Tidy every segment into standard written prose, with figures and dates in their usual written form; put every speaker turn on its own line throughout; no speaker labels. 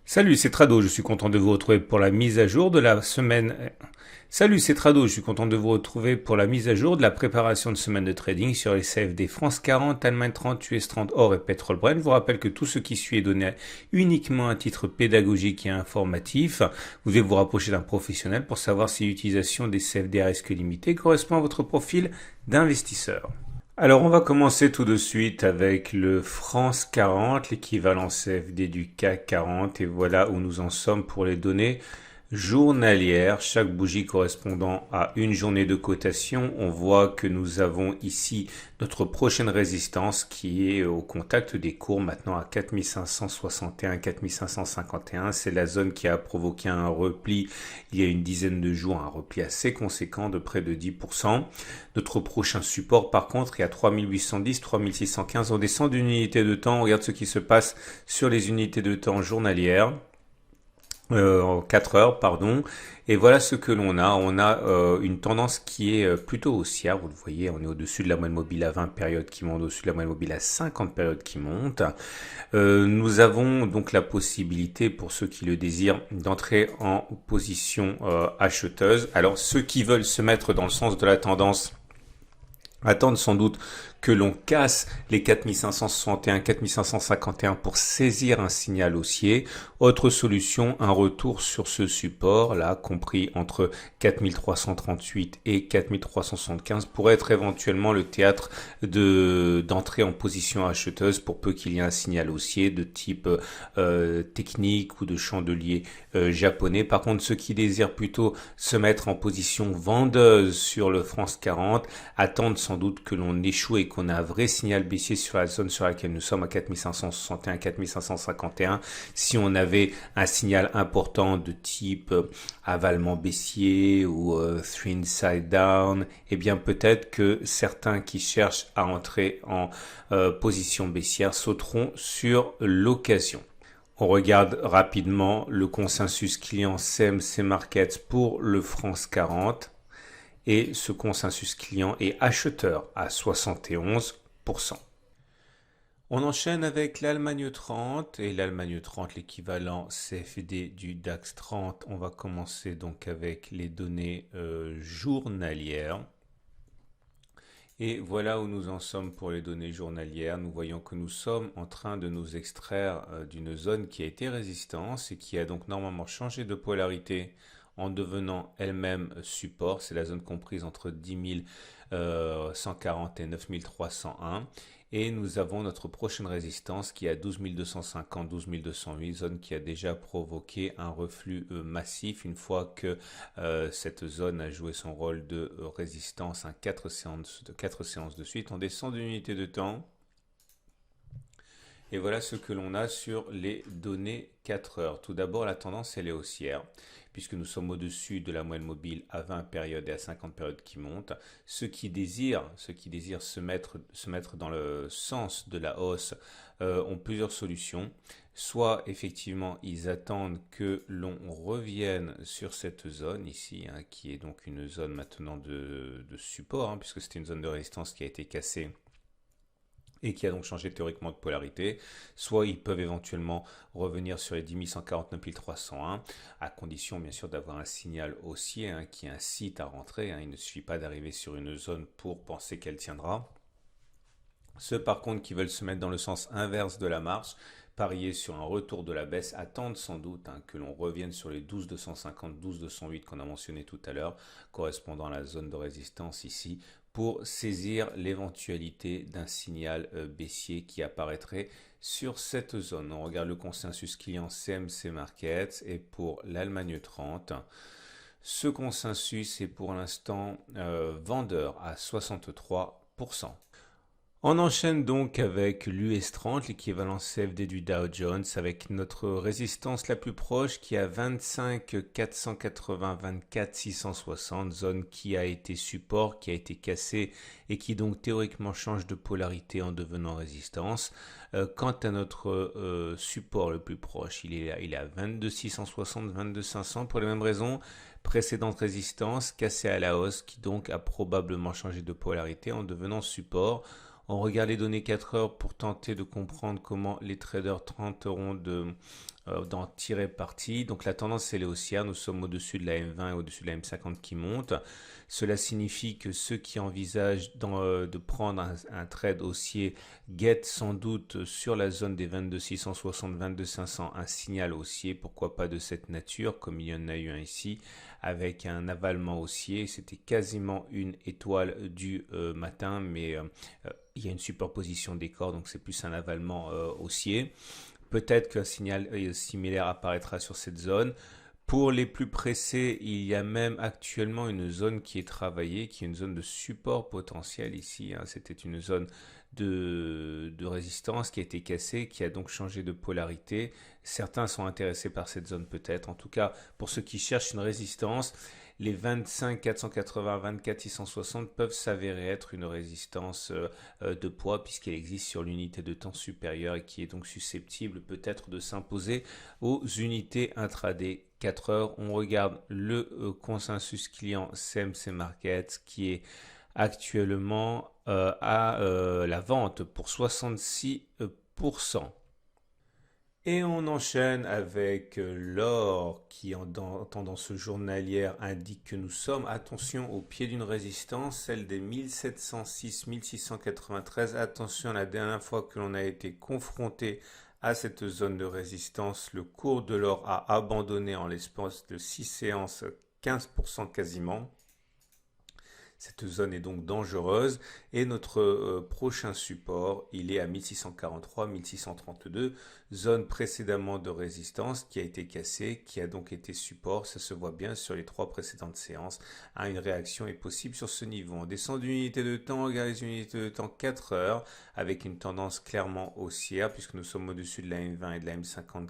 Salut, c'est Trado, je suis content de vous retrouver pour la mise à jour de la semaine. Salut, c'est Trado, je suis content de vous retrouver pour la mise à jour de la préparation de semaine de trading sur les CFD France 40, Allemagne 30, US 30, or et pétrole Brent. Je vous rappelle que tout ce qui suit est donné uniquement à titre pédagogique et informatif. Vous devez vous rapprocher d'un professionnel pour savoir si l'utilisation des CFD à risque limité correspond à votre profil d'investisseur. Alors on va commencer tout de suite avec le France 40, l'équivalent CFD du CAC 40, et voilà où nous en sommes pour les données journalières, chaque bougie correspondant à une journée de cotation. On voit que nous avons ici notre prochaine résistance qui est au contact des cours maintenant à 4561, 4551. C'est la zone qui a provoqué un repli il y a une dizaine de jours, un repli assez conséquent de près de 10%. Notre prochain support par contre est à 3810, 3615. On descend d'une unité de temps, on regarde ce qui se passe sur les unités de temps journalières. En 4 heures, pardon. Et voilà ce que l'on a. On a une tendance qui est plutôt haussière. Vous le voyez, on est au-dessus de la moyenne mobile à 20 périodes qui monte, au-dessus de la moyenne mobile à 50 périodes qui monte. Nous avons donc la possibilité, pour ceux qui le désirent, d'entrer en position acheteuse. Alors, ceux qui veulent se mettre dans le sens de la tendance attendent sans doute que l'on casse les 4561, 4551 pour saisir un signal haussier. Autre solution, un retour sur ce support, là, compris entre 4338 et 4375, pourrait être éventuellement le théâtre d'entrée en position acheteuse pour peu qu'il y ait un signal haussier de type technique ou de chandelier japonais. Par contre, ceux qui désirent plutôt se mettre en position vendeuse sur le France 40 attendent sans doute que l'on échoue et qu'on a un vrai signal baissier sur la zone sur laquelle nous sommes à 4561, 4551. Si on avait un signal important de type avalement baissier ou three inside down, eh bien peut-être que certains qui cherchent à entrer en position baissière sauteront sur l'occasion. On regarde rapidement le consensus client CMC Markets pour le France 40. Et ce consensus client est acheteur à 71%. On enchaîne avec l'Allemagne 30 et l'Allemagne 30, l'équivalent CFD du DAX 30. On va commencer donc avec les données journalières. Et voilà où nous en sommes pour les données journalières. Nous voyons que nous sommes en train de nous extraire d'une zone qui a été résistance et qui a donc normalement changé de polarité en devenant elle-même support. C'est la zone comprise entre 10 140 et 9 301. Et nous avons notre prochaine résistance qui est à 12 250, 12 208, zone qui a déjà provoqué un reflux massif une fois que cette zone a joué son rôle de résistance, 4 séances de suite. On descend d'une unité de temps. Et voilà ce que l'on a sur les données 4 heures. Tout d'abord, la tendance, elle est haussière, puisque nous sommes au-dessus de la moyenne mobile à 20 périodes et à 50 périodes qui montent. Ceux qui désirent se mettre dans le sens de la hausse ont plusieurs solutions. Soit effectivement ils attendent que l'on revienne sur cette zone ici, qui est donc une zone maintenant de support, puisque c'était une zone de résistance qui a été cassée et qui a donc changé théoriquement de polarité. Soit ils peuvent éventuellement revenir sur les 10 149 301, à condition bien sûr d'avoir un signal haussier qui incite à rentrer. Il ne suffit pas d'arriver sur une zone pour penser qu'elle tiendra. Ceux par contre qui veulent se mettre dans le sens inverse de la marche, parier sur un retour de la baisse, attendent sans doute que l'on revienne sur les 12 250, 12 208 qu'on a mentionné tout à l'heure, correspondant à la zone de résistance ici, pour saisir l'éventualité d'un signal baissier qui apparaîtrait sur cette zone. On regarde le consensus client CMC Markets et pour l'Allemagne 30. Ce consensus est pour l'instant vendeur à 63%. On enchaîne donc avec l'US 30, l'équivalent CFD du Dow Jones, avec notre résistance la plus proche qui est à 25 480, 24 660, zone qui a été support, qui a été cassée et qui donc théoriquement change de polarité en devenant résistance. Quant à notre support le plus proche, il est à 22 660, 22 500 pour les mêmes raisons. Précédente résistance cassée à la hausse qui donc a probablement changé de polarité en devenant support. On regarde les données 4 heures pour tenter de comprendre comment les traders tenteront de d'en tirer parti. Donc la tendance elle est haussière, nous sommes au-dessus de la M20 et au-dessus de la M50 qui monte. Cela signifie que ceux qui envisagent de prendre un trade haussier guettent sans doute sur la zone des 22 660, 22 500 un signal haussier, pourquoi pas de cette nature, comme il y en a eu un ici, avec un avalement haussier. C'était quasiment une étoile du matin, mais il y a une superposition des corps, donc c'est plus un avalement haussier. Peut-être qu'un signal similaire apparaîtra sur cette zone. Pour les plus pressés, il y a même actuellement une zone qui est travaillée, qui est une zone de support potentiel ici. C'était une zone de résistance qui a été cassée, qui a donc changé de polarité. Certains sont intéressés par cette zone peut-être. En tout cas, pour ceux qui cherchent une résistance, les 25 480, 24 660 peuvent s'avérer être une résistance de poids puisqu'elle existe sur l'unité de temps supérieure et qui est donc susceptible peut-être de s'imposer aux unités intraday 4 heures. On regarde le consensus client CMC Markets qui est actuellement à la vente pour 66%. Et on enchaîne avec l'or qui en tendance journalière indique que nous sommes, attention, au pied d'une résistance, celle des 1706-1693. Attention, la dernière fois que l'on a été confronté à cette zone de résistance, le cours de l'or a abandonné en l'espace de 6 séances 15% quasiment. Cette zone est donc dangereuse et notre prochain support, il est à 1643, 1632, zone précédemment de résistance qui a été cassée, qui a donc été support. Ça se voit bien sur les 3 précédentes séances. Une réaction est possible sur ce niveau. On descend d'une unité de temps, regardez les unités de temps 4 heures avec une tendance clairement haussière puisque nous sommes au-dessus de la M20 et de la M50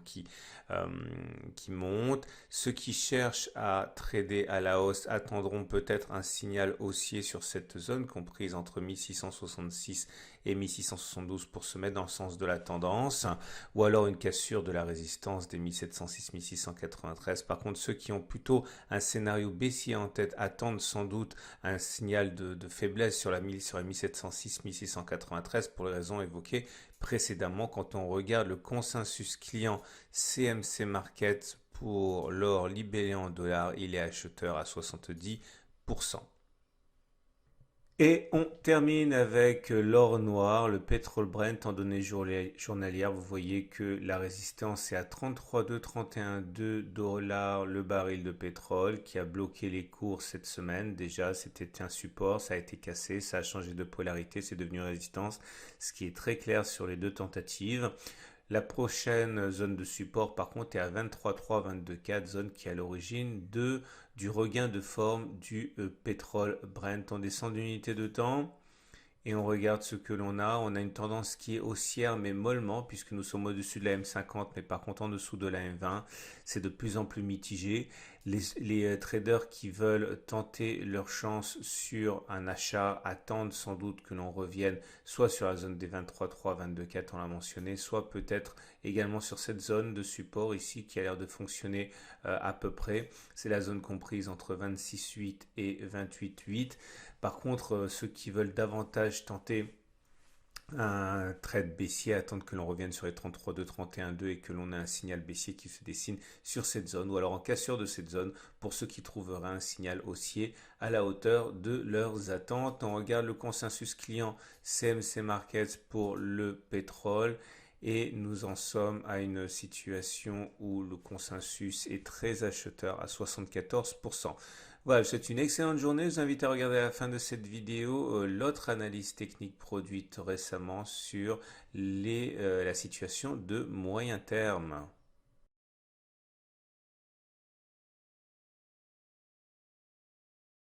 qui montent. Ceux qui cherchent à trader à la hausse attendront peut-être un signal haussier sur cette zone comprise entre 1666 et 1672 pour se mettre dans le sens de la tendance, ou alors une cassure de la résistance des 1706-1693. Par contre, ceux qui ont plutôt un scénario baissier en tête attendent sans doute un signal de faiblesse sur la 1706-1693 pour les raisons évoquées précédemment. Quand on regarde le consensus client CMC Market pour l'or libellé en dollars, il est acheteur à 70%. Et on termine avec l'or noir, le pétrole Brent en données journalières. Vous voyez que la résistance est à 33,2, 31,2 dollars le baril de pétrole qui a bloqué les cours cette semaine. Déjà, c'était un support, ça a été cassé, ça a changé de polarité, c'est devenu résistance, ce qui est très clair sur les 2 tentatives. La prochaine zone de support, par contre, est à 23,3, 22,4, zone qui est à l'origine du regain de forme du pétrole Brent. On descend d'unité de temps et on regarde ce que l'on a. On a une tendance qui est haussière mais mollement puisque nous sommes au-dessus de la M50 mais par contre en dessous de la M20. C'est de plus en plus mitigé. Les traders qui veulent tenter leur chance sur un achat attendent sans doute que l'on revienne soit sur la zone des 23,3, 22,4 on l'a mentionné, soit peut-être également sur cette zone de support ici qui a l'air de fonctionner à peu près. C'est la zone comprise entre 26,8 et 28,8. Par contre, ceux qui veulent davantage tenter un trade baissier, attendre que l'on revienne sur les 33,2, 31,2 et que l'on ait un signal baissier qui se dessine sur cette zone ou alors en cassure de cette zone pour ceux qui trouveraient un signal haussier à la hauteur de leurs attentes. On regarde le consensus client CMC Markets pour le pétrole. Et nous en sommes à une situation où le consensus est très acheteur à 74%. Voilà, c'est une excellente journée. Je vous invite à regarder à la fin de cette vidéo l'autre analyse technique produite récemment sur la situation de moyen terme.